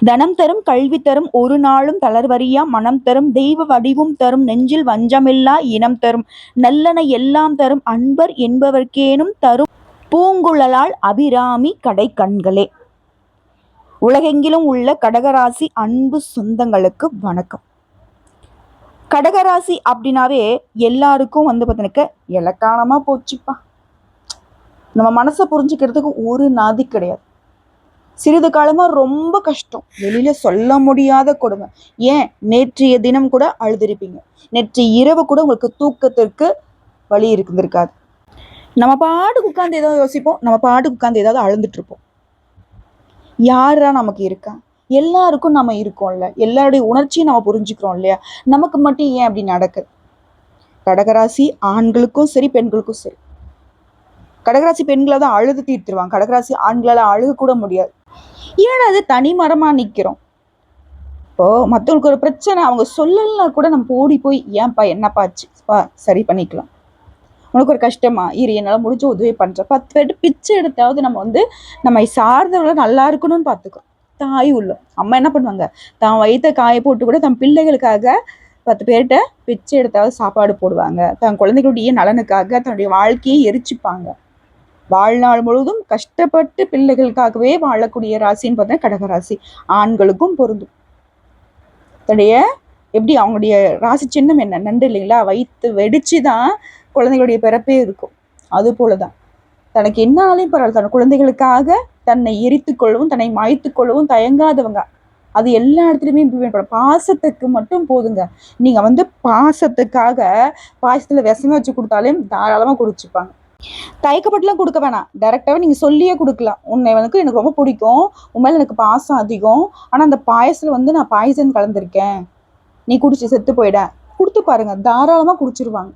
தனம் தரும் கல்வி தரும் ஒரு நாளும் தளர்வறியா மனம் தரும் தெய்வ வடிவும் தரும் நெஞ்சில் வஞ்சமில்லா இனம் தரும் நல்லன எல்லாம் தரும் அன்பர் என்பவர்க்கேனும் தரும் பூங்குழலால் அபிராமி கடை கண்களே. உலகெங்கிலும் உள்ள கடகராசி அன்பு சொந்தங்களுக்கு வணக்கம். கடகராசி அப்படின்னாவே எல்லாருக்கும் பார்த்தீங்கன்னாக்க இலக்காரமா போச்சுப்பா. நம்ம மனசை புரிஞ்சுக்கிறதுக்கு ஒரு நாதி கிடையாது. சிறிது காலமா ரொம்ப கஷ்டம், வெளியில சொல்ல முடியாத கொடுமை. ஏன் நேற்றைய தினம் கூட அழுதுருப்பீங்க, நேற்று இரவு கூட உங்களுக்கு தூக்கத்திற்கு வழி இருந்திருக்காது. நம்ம பாட்டுக்கு உட்காந்து ஏதாவது யோசிப்போம், நம்ம பாட்டுக்கு உட்காந்து ஏதாவது அழுந்துட்டு இருப்போம். யாரா நமக்கு இருக்கா? எல்லாருக்கும் நம்ம இருக்கோம்ல, எல்லாருடைய உணர்ச்சியும் நம்ம புரிஞ்சுக்கிறோம் இல்லையா? நமக்கு மட்டும் ஏன் அப்படி நடக்குது? கடகராசி ஆண்களுக்கும் சரி பெண்களுக்கும் சரி. கடகராசி பெண்களை தான் அழுது தீர்த்துருவாங்க, கடகராசி ஆண்களால அழுக கூட முடியாது. ஏன்னா அது தனி மரமா நிக்கிறோம். இப்போ மற்றவங்களுக்கு ஒரு பிரச்சனை அவங்க சொல்லலாம் கூட நம்ம ஓடி போய் ஏன்பா என்னப்பாச்சு சரி பண்ணிக்கலாம். உனக்கு ஒரு கஷ்டமா இரு, என்னால் முடிஞ்ச உதவி பண்ற 10 பேர்ட்டு பிச்சை எடுத்தாவது நம்ம சார்ந்தவங்களை நல்லா இருக்கணும்னு பார்த்துக்கலாம். தாய் உள்ளம் அம்மா என்ன பண்ணுவாங்க, தான் வயிற்ற காய போட்டு கூட தன் பிள்ளைகளுக்காக 10 பேர்கிட்ட பிச்சை எடுத்தாவது சாப்பாடு போடுவாங்க. தன் குழந்தைகளுடைய நலனுக்காக தன்னுடைய வாழ்க்கையை எரிச்சுப்பாங்க. வாழ்நாள் முழுவதும் கஷ்டப்பட்டு பிள்ளைகளுக்காகவே வாழக்கூடிய ராசின்னு பார்த்தா கடகராசி. ஆண்களுக்கும் பொருந்தும். தன்னுடைய எப்படி அவங்களுடைய ராசி சின்னம் என்ன, நண்டு இல்லைங்களா? வயிற்று வெடிச்சுதான் குழந்தைகளுடைய பிறப்பே இருக்கும். அது போலதான் தனக்கு என்னாலையும் பரவாயில்ல, தன் குழந்தைகளுக்காக தன்னை எரித்து கொள்ளவும் தன்னை மாய்த்து கொள்ளவும் தயங்காதவங்க. அது எல்லா இடத்துலையுமே இம்ப்ளிமெண்ட் பண்ண. பாசத்துக்கு மட்டும் போதுங்க. நீங்க பாசத்துக்காக பாயசத்துல விஷமே வச்சு கொடுத்தாலே தாராளமா குடிச்சுப்பாங்க. தயக்கப்பட்டுலாம் கொடுக்க வேணாம், டைரக்டாவே நீங்க சொல்லியே கொடுக்கலாம். எனக்கு ரொம்ப பிடிக்கும், உண்மையில எனக்கு பாசம் அதிகம், ஆனா அந்த பாயசத்துல நான் பாய்சன் கலந்துருக்கேன், நீ குடிச்சு செத்து போயிட கொடுத்து பாருங்க, தாராளமா குடிச்சிருவாங்க.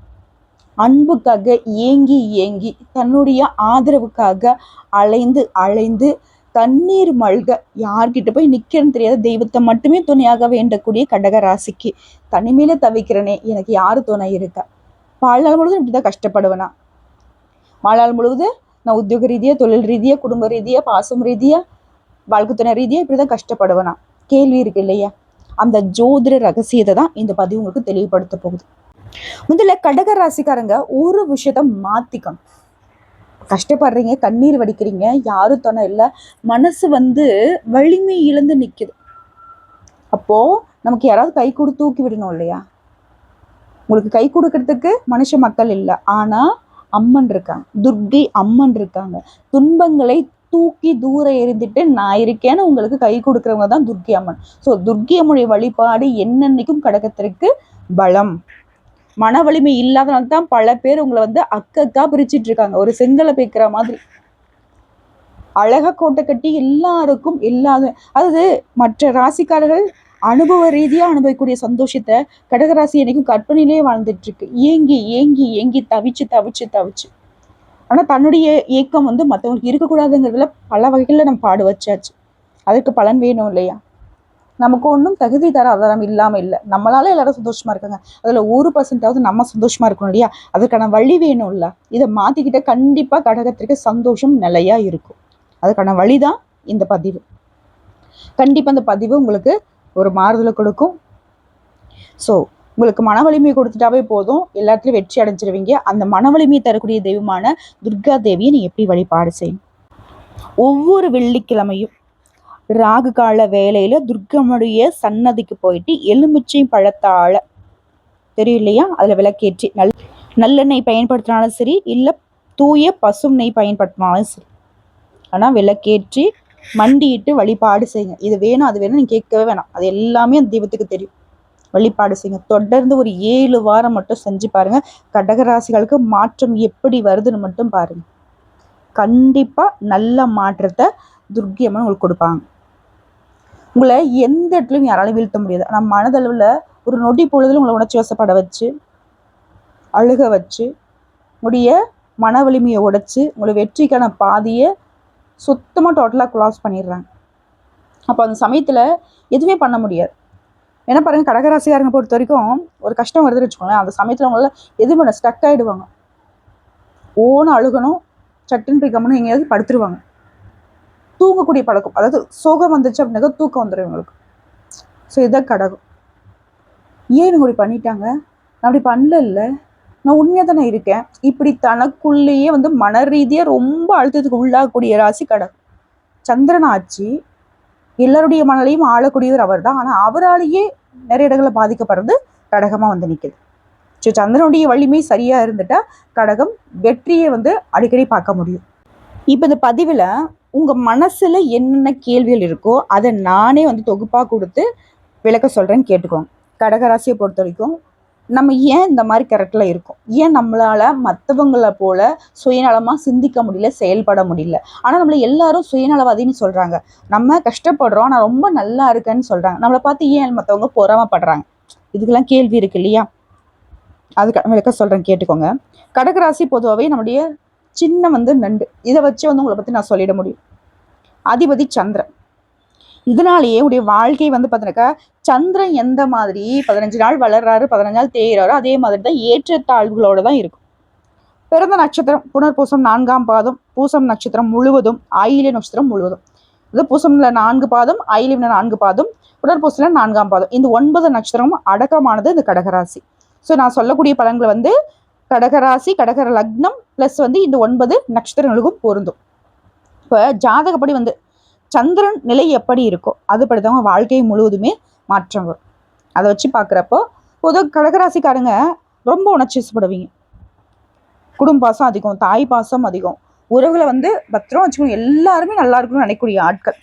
அன்புக்காக ஏங்கி ஏங்கி தன்னுடைய ஆதரவுக்காக அலைந்து அலைந்து கண்ணீர் மல்க யார்கிட்ட போய் நிக்கிறன்னு தெரியாத தெய்வத்தை மட்டுமே துணையாக வேண்டக்கூடிய கடக ராசிக்கு தனிமையில தவிக்கிறனே, எனக்கு யாரு துணை இருக்கா? வாழ்நாள் முழுவதும் இப்படிதான் கஷ்டப்படுவேனா? வாழ்நாள் முழுவதும் நான் உத்தியோக ரீதியா, தொழில் ரீதியா, குடும்ப ரீதியா, பாசம் ரீதியா, வாழ்க்கை துணை ரீதியா இப்படிதான் கஷ்டப்படுவேனா? கேள்வி இருக்கு இல்லையா? அந்த ஜோதிட ரகசியத்தை தான் இந்த பதிவு உங்களுக்கு தெளிவுபடுத்த போகுது. முதல்ல கடக ராசிக்காரங்க ஒரு விஷயத்த மாத்திக்கணும். கஷ்டப்படுறீங்க, கண்ணீர் வடிக்கிறீங்க, யாரும் துணை இல்லை, மனசு வலிமை இழந்து நிக்குது. அப்போ நமக்கு யாராவது கை கொடுத்து தூக்கி விடணும் இல்லையா? உங்களுக்கு கை கொடுக்கறதுக்கு மனுஷ மக்கள் இல்லை, ஆனா அம்மன் இருக்காங்க, துர்க்கை அம்மன் இருக்காங்க. துன்பங்களை தூக்கி தூர எறிந்துட்டு நான் இருக்கேன்னு உங்களுக்கு கை கொடுக்குறவங்க தான் துர்க்கை அம்மன். ஸோ துர்க்கை அம்மனுடைய வழிபாடு என்னன்னைக்கும் கடகத்திற்கு பலம். மன வலிமை இல்லாதனால தான் பல பேர் உங்களை அக்கா பிரிச்சுட்டு இருக்காங்க, ஒரு செங்கலை பேக்கிற மாதிரி. அழகா கோட்டை கட்டி எல்லாருக்கும் அதாவது மற்ற ராசிக்காரர்கள் அனுபவ ரீதியா அனுபவிக்கூடிய சந்தோஷத்தை கடகராசி என்னைக்கும் கற்பனையிலே வாழ்ந்துட்டு இருக்கு. ஏங்கி ஏங்கி ஏங்கி தவிச்சு தவிச்சு தவிச்சு. ஆனா தன்னுடைய ஏக்கம் மற்றவங்களுக்கு இருக்கக்கூடாதுங்கிறதுல பல வகைகள்ல நம்ம பாடு வச்சாச்சு. அதுக்கு பலன் வேணும் இல்லையா? நமக்கு ஒன்றும் தகுதி தர ஆதாரம் இல்லாம இல்லை, நம்மளால எல்லாரும் சந்தோஷமா இருக்காங்க, அதுல 1% நம்ம சந்தோஷமா இருக்கணும் இல்லையா? அதுக்கான வழி வேணும் இல்ல? இதை மாத்திக்கிட்ட கண்டிப்பா கடகத்திற்கு சந்தோஷம் நிலையா இருக்கும். அதுக்கான வழிதான் இந்த பதிவு. கண்டிப்பா இந்த பதிவு உங்களுக்கு ஒரு மாறுதலை கொடுக்கும். ஸோ உங்களுக்கு மன வலிமையை கொடுத்துட்டாவே போதும், எல்லாத்துலயும் வெற்றி அடைஞ்சிருவீங்க. அந்த மன வலிமையை தரக்கூடிய தெய்வமான துர்கா தேவியை நீ எப்படி வழிபாடு செய்யணும்? ஒவ்வொரு வெள்ளிக்கிழமையும் ராகு கால வேலையில துர்கம்முடைய சன்னதிக்கு போயிட்டு எலுமிச்சை பழத்தாழ தெரியும் இல்லையா, அதுல விளக்கேற்றி நல்லெண்ணெய் பயன்படுத்தினாலும் சரி, இல்ல தூய பசும் நெய் பயன்படுத்தினாலும் சரி, ஆனா விளக்கேற்றி மண்டிட்டு வழிபாடு செய்யுங்க. இது வேணும் அது வேணும் நீங்க கேட்கவே வேணாம், அது எல்லாமே அந்த தெய்வத்துக்கு தெரியும். வழிபாடு செய்யுங்க. தொடர்ந்து ஒரு 7 வாரம் மட்டும் செஞ்சு பாருங்க. கடகராசிகளுக்கு மாற்றம் எப்படி வருதுன்னு மட்டும் பாருங்க. கண்டிப்பா நல்ல மாற்றத்தை துர்க்கை அம்மன் உங்களுக்கு கொடுப்பாங்க. உங்களை எந்த இடத்துலையும் யாராலையும் வீழ்த்த முடியாது. நம்ம மனதளவுல ஒரு நொடி பொழுதுல உங்களை உணர்ச்சி வசப்பட வச்சு, அழுக வச்சு, உங்களுடைய மன வலிமையை உடைச்சு, உங்களை வெற்றிக்கான பாதையை சுத்தமா டோட்டலா க்ளாஸ் பண்ணிடுறாங்க. அப்போ அந்த சமயத்துல எதுவுமே பண்ண முடியாது. ஏன்னா பாருங்க, கடகராசிக்காரங்க பொறுத்த வரைக்கும் ஒரு கஷ்டம் வருதுன்னு வச்சுக்கோங்களேன், அந்த சமயத்துல அவங்களால எது பண்ண ஸ்டக் ஆயிடுவாங்க. ஓன்னு அழுகணும், சட்டுன்னு போய் கம்மணும் எங்கேயாவது படுத்துருவாங்க. தூங்கக்கூடிய பழக்கம், அதாவது சோகம் வந்துச்சு அப்படின்னாக்கா தூக்கம் வந்துடும் இவங்களுக்கு. ஸோ இதுதான் கடகம். ஏன் இவங்க இப்படி பண்ணிட்டாங்க, நான் அப்படி பண்ணல இல்லை, நான் உண்மையாக தானே இருக்கேன், இப்படி தனக்குள்ளேயே வந்து மன ரீதியாக ரொம்ப அழுத்தத்துக்கு உள்ளாகக்கூடிய ராசி கடகம். சந்திரன் ஆட்சி, எல்லாருடைய மனதையும் ஆளக்கூடியவர் அவர் தான். ஆனால் அவராலேயே நிறைய இடங்களில் பாதிக்கப்படுறது கடகமாக வந்து நிற்குது. ஸோ சந்திரனுடைய வலிமை சரியாக இருந்துட்டா கடகம் வெற்றியை வந்து அடிக்கடி பார்க்க முடியும். இப்போ இந்த பதிவில் உங்கள் மனசில் என்னென்ன கேள்விகள் இருக்கோ அதை நானே வந்து தொகுப்பாக கொடுத்து விளக்க சொல்கிறேன்னு கேட்டுக்கோங்க. கடகராசியை பொறுத்த வரைக்கும் நம்ம ஏன் இந்த மாதிரி கரெக்டில் இருக்கோம், ஏன் நம்மளால் மற்றவங்களை போல சுயநலமாக சிந்திக்க முடியல, செயல்பட முடியல. ஆனால் நம்மளை எல்லாரும் சுயநலவாதின்னு சொல்கிறாங்க, நம்ம கஷ்டப்படுறோம் நான் ரொம்ப நல்லா இருக்கேன்னு சொல்கிறாங்க, நம்மளை பார்த்து ஏன் மற்றவங்க பொறாமப்படுறாங்க? இதுக்கெல்லாம் கேள்வி இருக்கு இல்லையா? அதுக்கு விளக்க சொல்கிறேன் கேட்டுக்கோங்க. கடகராசி பொதுவாகவே நம்முடைய சின்ன வந்து நண்டு, இதை வச்சு வந்து உங்களை பற்றி நான் சொல்லிட முடியும். அதிபதி சந்திரன். இதனாலேயே உடைய வாழ்க்கை வந்து பார்த்தீங்கன்னாக்கா சந்திரன் எந்த மாதிரி 15 நாள் வளர்றாரு 15 நாள் தேய்றாரோ அதே மாதிரி தான் ஏற்றத்தாழ்வுகளோட தான் இருக்கும். பிறந்த நட்சத்திரம் புனர்பூசம் 4ஆம் பாதம், பூசம் நட்சத்திரம் முழுவதும், ஆயில்ய நட்சத்திரம் முழுவதும். இது பூசம்ல 4 பாதம், ஆயில்யம் 4 பாதம், புனர்பூசம்ல 4ஆம் பாதம். இந்த 9 நட்சத்திரமும் அடக்கமானது இந்த கடகராசி. ஸோ நான் சொல்லக்கூடிய பலன்களை வந்து கடகராசி, கடகர லக்னம் ப்ளஸ் வந்து இந்த 9 நட்சத்திரங்களுக்கும் பொருந்தும். இப்போ ஜாதகப்படி வந்து சந்திரன் நிலை எப்படி இருக்கோ அதுபடி தான் வாழ்க்கை முழுவதுமே மாற்றம் வரும். அதை வச்சு பார்க்குறப்போ பொதுவாக கடகராசிக்காரங்க ரொம்ப உணர்ச்சிப்படுவீங்க. குடும்ப பாசம் அதிகம், தாய் பாசம் அதிகம், உறவுகளை வந்து பத்திரம் வச்சுக்கணும், எல்லாருமே நல்லா இருக்கணும்னு நினைக்கக்கூடிய ஆட்கள்.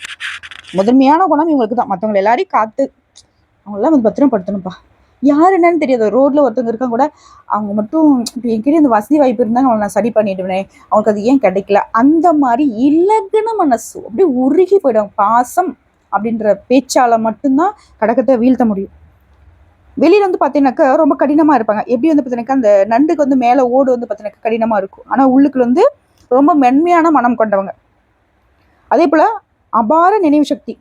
முதன்மையான குணம் இவங்களுக்கு தான். மற்றவங்களை எல்லாரையும் காத்து அவங்களாம் வந்து பத்திரப்படுத்தணும்ப்பா. யார் என்னன்னு தெரியாது, ரோட்ல ஒருத்தவங்க இருக்காங்க கூட, அவங்க மட்டும் இப்போ என்கிட்ட இந்த வசதி வாய்ப்பு இருந்தாங்க அவங்களை நான் சரி பண்ணிடுவேன், அவங்களுக்கு அது ஏன் கிடைக்கல, அந்த மாதிரி இலகுன மனசு அப்படியே உருகி போயிடும். பாசம் அப்படின்ற பேச்சால மட்டும்தான் கடகத்தை வீழ்த்த முடியும். வெளியில வந்து பார்த்தீங்கன்னாக்கா ரொம்ப கடினமாக இருப்பாங்க. எப்படி வந்து பார்த்தீங்கன்னாக்கா அந்த நண்டுக்கு வந்து மேலே ஓடு வந்து பார்த்தீங்கன்னாக்கா கடினமாக இருக்கும், ஆனால் உள்ளுக்குள்ள வந்து ரொம்ப மென்மையான மனம் கொண்டவங்க. அதே போல் அபார நினைவு சக்தி,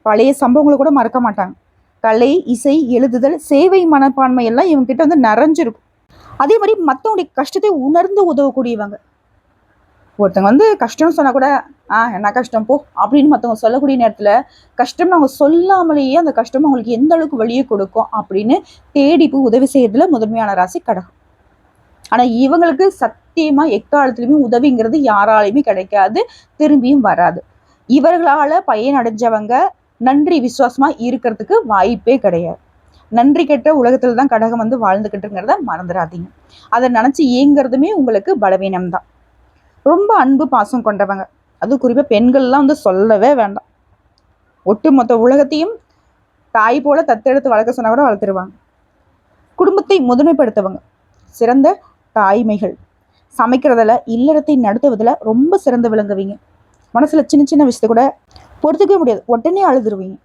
பழைய சம்பவங்களை கூட மறக்க மாட்டாங்க. கலை, இசை, எழுதுதல், சேவை மனப்பான்மை எல்லாம் இவங்க கிட்ட வந்து நிறைஞ்சிருக்கும். அதே மாதிரி மற்றவங்களுடைய கஷ்டத்தை உணர்ந்து உதவக்கூடியவங்க. ஒருத்தவங்க வந்து கஷ்டம்னு சொன்னா கூட என்ன கஷ்டம் போ அப்படின்னு மற்றவங்க சொல்லக்கூடிய நேரத்துல கஷ்டம் அவங்க சொல்லாமலேயே அந்த கஷ்டம் அவங்களுக்கு எந்த அளவுக்கு வழியை கொடுக்கும் அப்படின்னு தேடி போய் உதவி செய்யறதுல முதன்மையான ராசி கடகம். ஆனா இவங்களுக்கு சத்தியமா எக்காலத்திலுமே உதவிங்கிறது யாராலையுமே கிடைக்காது, திரும்பியும் வராது. இவர்களால பயன் அடைஞ்சவங்க நன்றி விசுவாசமா இருக்கிறதுக்கு வாய்ப்பே கிடையாது. நன்றி கெட்ட உலகத்துல தான் கடகம் வந்து வாழ்ந்துகிட்டுங்கிறத மறந்துடாதீங்க. அதை நினைச்சு ஏங்குறதுமே உங்களுக்கு பலவீனம் தான். ரொம்ப அன்பு பாசம் கொண்டவங்க, அது குறிப்பா பெண்கள்லாம் வந்து சொல்லவே வேண்டாம். ஒட்டுமொத்த உலகத்தையும் தாய் போல தத்தெடுத்து வளர்க்க சொன்னா கூட வளர்த்துருவாங்க. குடும்பத்தை முதன்மைப்படுத்தவங்க, சிறந்த தாய்மைகள். சமைக்கிறதுல, இல்லறத்தை நடத்துவதில் ரொம்ப சிறந்து விளங்குவீங்க. மனசுல சின்ன சின்ன விஷயத்த கூட பொறுத்துக்கவே முடியாது, உடனே அழுதுருவீங்க.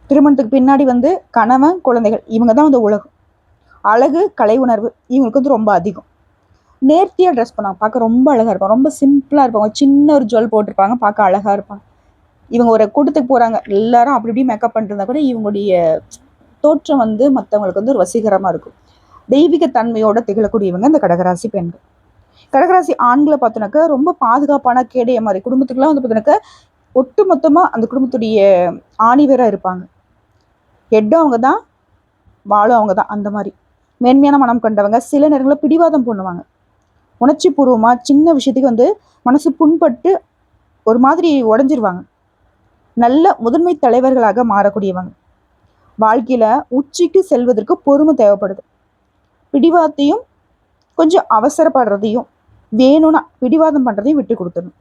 திருமணத்துக்கு பின்னாடி வந்து கணவன் குழந்தைகள் இவங்க தான் வந்து உலகம். அழகு கலை உணர்வு இவங்களுக்கு வந்து ரொம்ப அதிகம். நேர்த்தியாக ட்ரெஸ் பண்ணாங்க, பார்க்க ரொம்ப அழகாக இருப்பாங்க, ரொம்ப சிம்பிளாக இருப்பாங்க, சின்ன ஒரு ஜுவல் போட்டிருப்பாங்க, பார்க்க அழகாக இருப்பாங்க. இவங்க ஒரு கூட்டத்துக்கு போகிறாங்க, எல்லாரும் அப்படி இப்படி மேக்கப் பண்ணிருந்தா கூட இவங்களுடைய தோற்றம் வந்து மற்றவங்களுக்கு வந்து ஒரு வசீகரமாக இருக்கும். தெய்வீக தன்மையோட திகழக்கூடியவங்க இந்த கடகராசி பெண்கள். கடகராசி ஆண்களை பார்த்தோன்னாக்கா ரொம்ப பாதுகாப்பான கேடைய மாதிரி, குடும்பத்துக்குலாம் வந்து பார்த்தோன்னாக்கா ஒட்டு மொத்தமாக அந்த குடும்பத்துடைய ஆணிவராக இருப்பாங்க. ஹெட்டும் அவங்க தான், வாழும் அவங்க தான். அந்த மாதிரி மேன்மையான மனம் கொண்டவங்க. சில நேரங்களில் பிடிவாதம் பண்ணுவாங்க, உணர்ச்சி பூர்வமாக சின்ன விஷயத்துக்கு வந்து மனசு புண்பட்டு ஒரு மாதிரி உடஞ்சிருவாங்க. நல்ல முதன்மை தலைவர்களாக மாறக்கூடியவங்க. வாழ்க்கையில உச்சிக்கு செல்வதற்கு பொறுமை தேவைப்படுது. பிடிவாதத்தையும் கொஞ்சம் அவசரப்படுறதையும் வேணும்னா பிடிவாதம் பண்ணுறதையும் விட்டு கொடுத்துடணும்.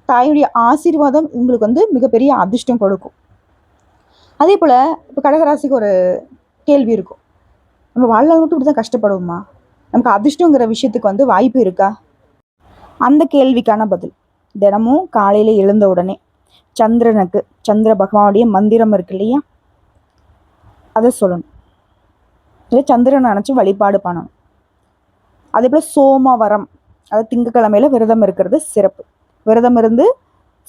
தாயுடைய ஆசீர்வாதம் உங்களுக்கு வந்து மிகப்பெரிய அதிர்ஷ்டம் கொடுக்கும். அதே போல் இப்போ கடகராசிக்கு ஒரு கேள்வி இருக்கும், நம்ம வாழ்நாள் மட்டும் இப்படி தான் கஷ்டப்படுவோமா, நமக்கு அதிர்ஷ்டங்கிற விஷயத்துக்கு வந்து வாய்ப்பு இருக்கா? அந்த கேள்விக்கான பதில் தினமும் காலையில் எழுந்த உடனே சந்திரனுக்கு, சந்திர பகவானுடைய மந்திரம் இருக்கு இல்லையா, அதை சொல்லணும். இல்லை சந்திரனை நினச்சி வழிபாடு பண்ணணும். அதே போல் சோமவரம், அது திங்கக்கிழமையில விரதம் இருக்கிறது சிறப்பு. விரதம் இருந்து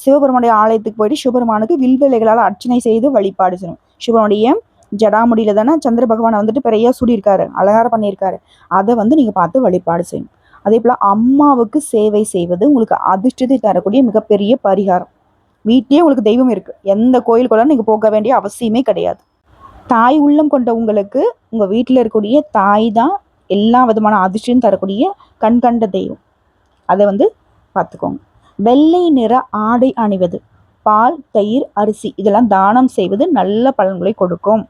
சிவபெருமானுடைய ஆலயத்துக்கு போயிட்டு சிவபெருமானுக்கு வில்வெளிகளால் அர்ச்சனை செய்து வழிபாடு செய்யணும். சிவனுடைய ஜடாமுடியில தானே சந்திர பகவானை வந்துட்டு பெரிய சூடியிருக்காரு, அலங்காரம் பண்ணியிருக்காரு, அதை வந்து நீங்கள் பார்த்து வழிபாடு செய்யணும். அதே போல் அம்மாவுக்கு சேவை செய்வது உங்களுக்கு அதிர்ஷ்டத்தை தரக்கூடிய மிகப்பெரிய பரிகாரம். வீட்டிலே உங்களுக்கு தெய்வம் இருக்குது, எந்த கோயிலுக்குள்ள நீங்கள் போக வேண்டிய அவசியமே கிடையாது. தாய் உள்ளம் கொண்ட உங்களுக்கு உங்கள் வீட்டில் இருக்கக்கூடிய தாய் தான் எல்லா விதமான அதிர்ஷ்டம் தரக்கூடிய கண்கண்ட தெய்வம். அதை வந்து பார்த்துக்கோங்க. வெள்ளை நிற ஆடை அணிவது, பால், தயிர், அரிசி இதெல்லாம் தானம் செய்வது நல்ல பலன்களை கொடுக்கும்.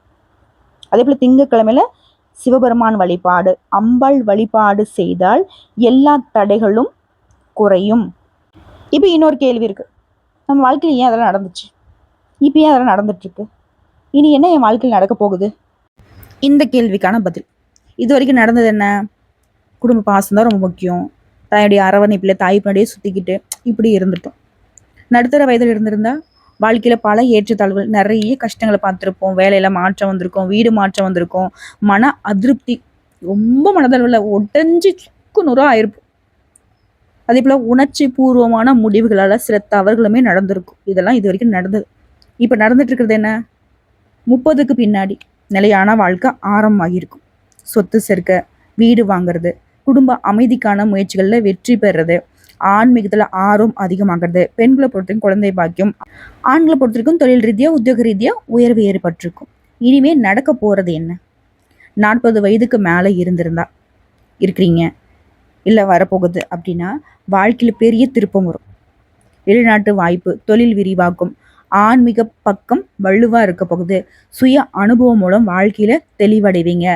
அதே போல் திங்கட்கிழமையில சிவபெருமான் வழிபாடு, அம்பாள் வழிபாடு செய்தால் எல்லா தடைகளும் குறையும். இப்போ இன்னொரு கேள்வி இருக்குது, நம்ம வாழ்க்கையில் ஏன் அதெல்லாம் நடந்துச்சு, இப்போ ஏன் அதெல்லாம் நடந்துட்டுருக்கு, இனி என்ன என் வாழ்க்கையில் நடக்க போகுது? இந்த கேள்விக்கான பதில், இது வரைக்கும் நடந்தது என்ன? குடும்ப பாசம் தான் ரொம்ப முக்கியம், தாயுடைய அரவணைப்பில் தாய் பின்னாடியே சுற்றிக்கிட்டு இப்படி இருந்துட்டோம். நடுத்தர வயதில் இருந்திருந்தா வாழ்க்கையில் பல ஏற்றத்தாழ்வுகள், நிறைய கஷ்டங்களை பார்த்துருப்போம், வேலையில் மாற்றம் வந்திருக்கும், வீடு மாற்றம் வந்திருக்கும், மன அதிருப்தி, ரொம்ப மனதளவில் ஒட்டஞ்சு சுக்கு நூறாக ஆயிருப்போம். அதே போல் உணர்ச்சி பூர்வமான முடிவுகளால் சில தவறுகளுமே நடந்திருக்கும். இதெல்லாம் இது வரைக்கும் நடந்தது. இப்போ நடந்துட்டு இருக்கிறது என்ன? 30க்கு பின்னாடி நிலையான வாழ்க்கை ஆரம்பமாகியிருக்கும். சொத்து சேர்க்க, வீடு வாங்கிறது, குடும்ப அமைதிக்கான முயற்சிகளில் வெற்றி பெறுறது, ஆன்மீகத்தில் ஆர்வம் அதிகமாகிறது, பெண்களை பொறுத்தவரைக்கும் குழந்தை பாக்கியம், ஆண்களை பொறுத்தவரைக்கும் தொழில் ரீதியாக உத்தியோக ரீதியாக உயர்வு ஏற்பட்டிருக்கும். இனிமேல் நடக்க போகிறது என்ன? 40 வயதுக்கு மேலே இருக்கிறீங்க இல்லை வரப்போகுது அப்படின்னா வாழ்க்கையில் பெரிய திருப்பம் வரும். வெளிநாட்டு வாய்ப்பு, தொழில் விரிவாக்கும், ஆன்மீக பக்கம் வலுவாக இருக்க போகுது. சுய அனுபவம் மூலம் வாழ்க்கையில் தெளிவடைவீங்க.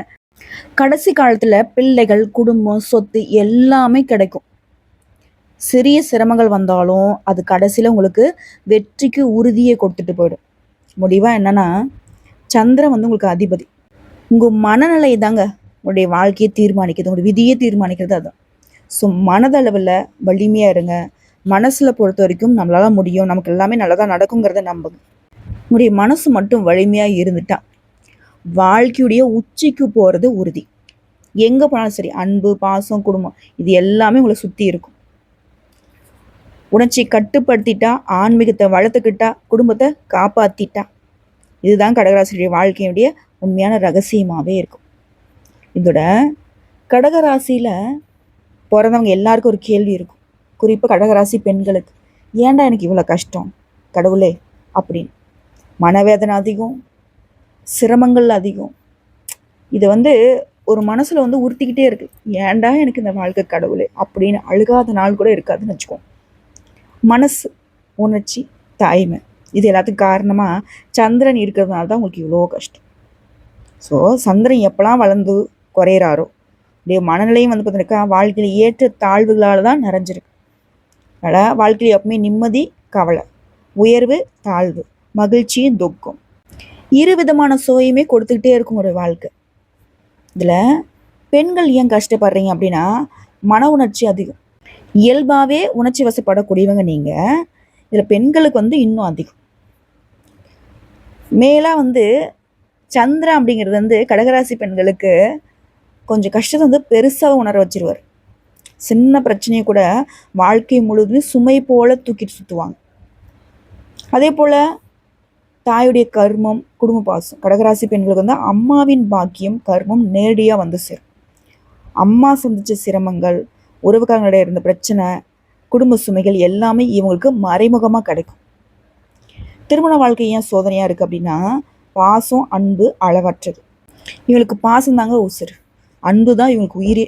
கடைசி காலத்தில் பிள்ளைகள், குடும்பம், சொத்து எல்லாமே கிடைக்கும். சிறிய சிரமங்கள் வந்தாலும் அது கடைசியில் உங்களுக்கு வெற்றிக்கு உறுதியை கொடுத்துட்டு போயிடும். முடிவாக என்னன்னா, சந்திரன் வந்து உங்களுக்கு அதிபதி. உங்கள் மனநிலை தாங்க உங்களுடைய வாழ்க்கையை தீர்மானிக்கிறது, உங்களுடைய விதியை தீர்மானிக்கிறது அதுதான். ஸோ மனதளவில் வலிமையாக இருங்க. மனசில் பொறுத்த வரைக்கும் நம்மளால முடியும், நமக்கு எல்லாமே நல்லதாக நடக்குங்கிறத நம்புங்க. உங்களுடைய மனசு மட்டும் வலிமையாக இருந்துட்டா வாழ்க்கையுடைய உச்சிக்கு போகிறது உறுதி. எங்கே போனாலும் சரி, அன்பு, பாசம், குடும்பம் இது எல்லாமே உங்களை சுற்றி இருக்கும். உணர்ச்சி கட்டுப்படுத்திட்டா, ஆன்மீகத்தை வளர்த்துக்கிட்டா, குடும்பத்தை காப்பாற்றிட்டா, இதுதான் கடகராசியுடைய வாழ்க்கையுடைய உண்மையான ரகசியமாகவே இருக்கும். இதோட கடகராசியில் பிறந்தவங்க எல்லாருக்கும் ஒரு கேள்வி இருக்கும், குறிப்பாக கடகராசி பெண்களுக்கு, ஏன்டா எனக்கு இவ்வளோ கஷ்டம் கடவுளே அப்படின்னு. மனவேதனை அதிகம், சிரமங்கள் அதிகம். இது வந்து ஒரு மனசில் வந்து உறுத்திக்கிட்டே இருக்குது, ஏன்டா எனக்கு இந்த வாழ்க்கை கடவுளே அப்படின்னு அழுகாத நாள் கூட இருக்காதுன்னு வச்சுக்கோங்க. மனசு, உணர்ச்சி, தாய்மை இது எல்லாத்துக்கும் காரணமாக சந்திரன் இருக்கிறதுனால தான் உங்களுக்கு இவ்வளோ கஷ்டம். ஸோ சந்திரன் எப்போலாம் வளர்ந்து குறையிறாரோ அப்படியே மனநிலையும் வந்து பார்த்தீங்கன்னாக்கா வாழ்க்கையில் ஏற்ற தாழ்வுகளால் தான் நிறைஞ்சிருக்கு. அதனால் வாழ்க்கையில் எப்பவுமே நிம்மதி, கவலை, உயர்வு, தாழ்வு, மகிழ்ச்சி, துக்கம், இரு விதமான சுவையுமே கொடுத்துக்கிட்டே இருக்கும் ஒரு வாழ்க்கை. இதில் பெண்கள் ஏன் கஷ்டப்படுறீங்க அப்படின்னா மன உணர்ச்சி அதிகம். இயல்பாகவே உணர்ச்சி வசப்படக்கூடியவங்க நீங்கள், இதில் பெண்களுக்கு வந்து இன்னும் அதிகம். மேலாக வந்து சந்திரன் அப்படிங்கிறது வந்து கடகராசி பெண்களுக்கு கொஞ்சம் கஷ்டத்தை வந்து பெருசாக உணர வச்சிருவார். சின்ன பிரச்சனையை கூட வாழ்க்கை முழுவதும் சுமை போல் தூக்கிட்டு சுற்றுவாங்க. அதே போல் தாயுடைய கர்மம், குடும்ப பாசம், கடகராசி பெண்களுக்கு வந்து அம்மாவின் பாக்கியம், கர்மம் நேரடியாக வந்து சேரும். அம்மா சந்தித்த சிரமங்கள், உறவுக்காரங்களிடையே இருந்த பிரச்சனை, குடும்ப சுமைகள் எல்லாமே இவங்களுக்கு மறைமுகமாக கிடைக்கும். திருமண வாழ்க்கை ஏன் சோதனையாக இருக்குது அப்படின்னா பாசம், அன்பு அளவற்றது. இவங்களுக்கு பாசம் தாங்க உசுறு, அன்பு தான் இவங்களுக்கு உயிரே.